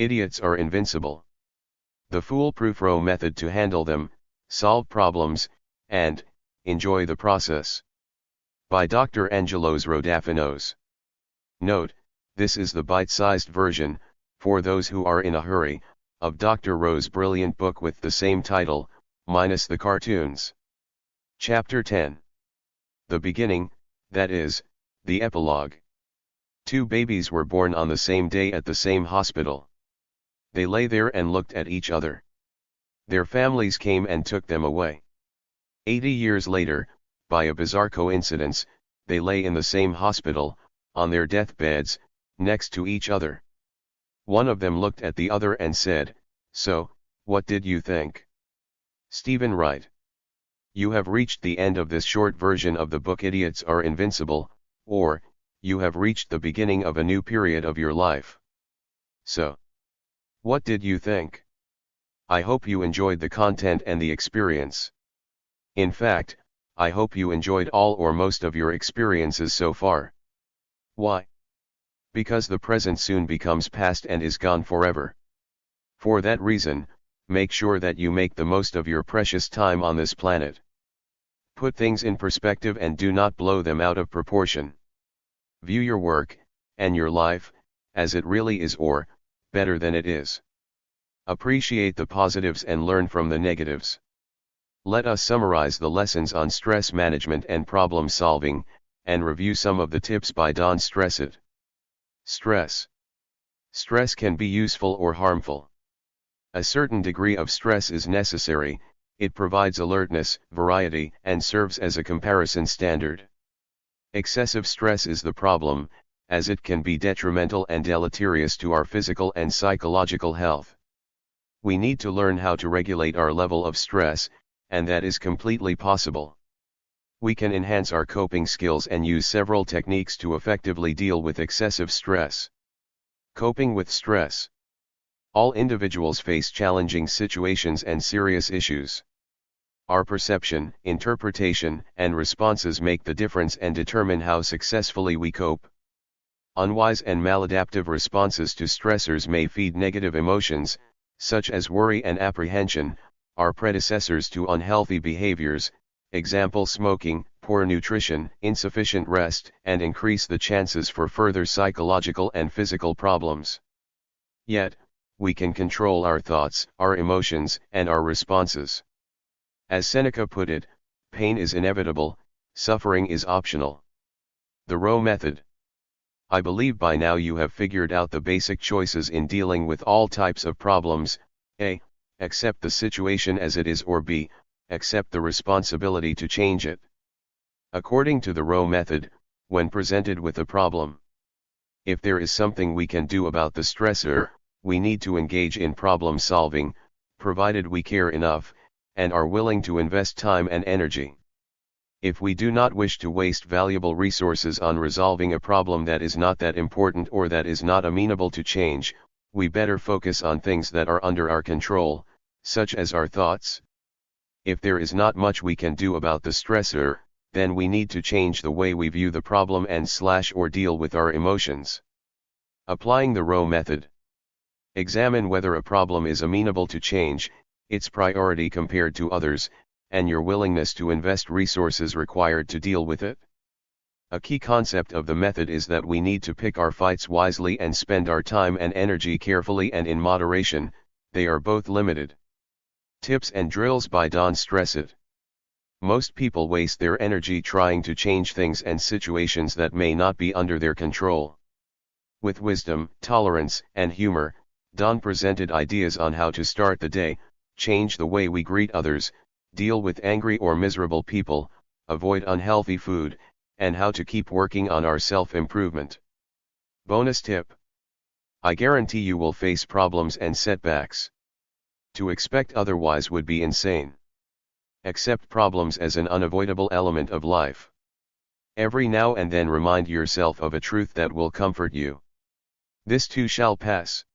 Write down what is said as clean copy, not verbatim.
Idiots are invincible. The foolproof row method to handle them, solve problems, and enjoy the process. By Dr. Angelos Rodafinos. Note, this is the bite-sized version, for those who are in a hurry, of Dr. Rowe's brilliant book with the same title, minus the cartoons. Chapter 10. The beginning, that is, the epilogue. 2 babies were born on the same day at the same hospital. They lay there and looked at each other. Their families came and took them away. 80 years later, by a bizarre coincidence, they lay in the same hospital, on their deathbeds, next to each other. One of them looked at the other and said, "So, what did you think?" Stephen Wright. You have reached the end of this short version of the book Idiots Are Invincible, or, you have reached the beginning of a new period of your life. So, what did you think? I hope you enjoyed the content and the experience. In fact, I hope you enjoyed all or most of your experiences so far. Why? Because the present soon becomes past and is gone forever. For that reason, make sure that you make the most of your precious time on this planet. Put things in perspective and do not blow them out of proportion. View your work, and your life, as it really is or, better than it is. Appreciate the positives and learn from the negatives. Let us summarize the lessons on stress management and problem solving, and review some of the tips by Don Stressett. Stress. Stress can be useful or harmful. A certain degree of stress is necessary. It provides alertness, variety, and serves as a comparison standard. Excessive stress is the problem, as it can be detrimental and deleterious to our physical and psychological health. We need to learn how to regulate our level of stress, and that is completely possible. We can enhance our coping skills and use several techniques to effectively deal with excessive stress. Coping with stress. All individuals face challenging situations and serious issues. Our perception, interpretation, and responses make the difference and determine how successfully we cope. Unwise and maladaptive responses to stressors may feed negative emotions, such as worry and apprehension, are predecessors to unhealthy behaviors, example smoking, poor nutrition, insufficient rest, and increase the chances for further psychological and physical problems. Yet, we can control our thoughts, our emotions, and our responses. As Seneca put it, pain is inevitable, suffering is optional. The Rowe Method. I believe by now you have figured out the basic choices in dealing with all types of problems. A. Accept the situation as it is, or B. Accept the responsibility to change it. According to the Rowe Method, when presented with a problem, if there is something we can do about the stressor, we need to engage in problem solving, provided we care enough, and are willing to invest time and energy. If we do not wish to waste valuable resources on resolving a problem that is not that important or that is not amenable to change, we better focus on things that are under our control, such as our thoughts. If there is not much we can do about the stressor, then we need to change the way we view the problem and/or deal with our emotions. Applying the Rowe Method. Examine whether a problem is amenable to change, its priority compared to others, and your willingness to invest resources required to deal with it. A key concept of the method is that we need to pick our fights wisely and spend our time and energy carefully and in moderation. They are both limited. Tips and drills by Don Stressett. Most people waste their energy trying to change things and situations that may not be under their control. With wisdom, tolerance, and humor, Don presented ideas on how to start the day, change the way we greet others, deal with angry or miserable people, avoid unhealthy food, and how to keep working on our self-improvement. Bonus tip. I guarantee you will face problems and setbacks. To expect otherwise would be insane. Accept problems as an unavoidable element of life. Every now and then remind yourself of a truth that will comfort you. This too shall pass.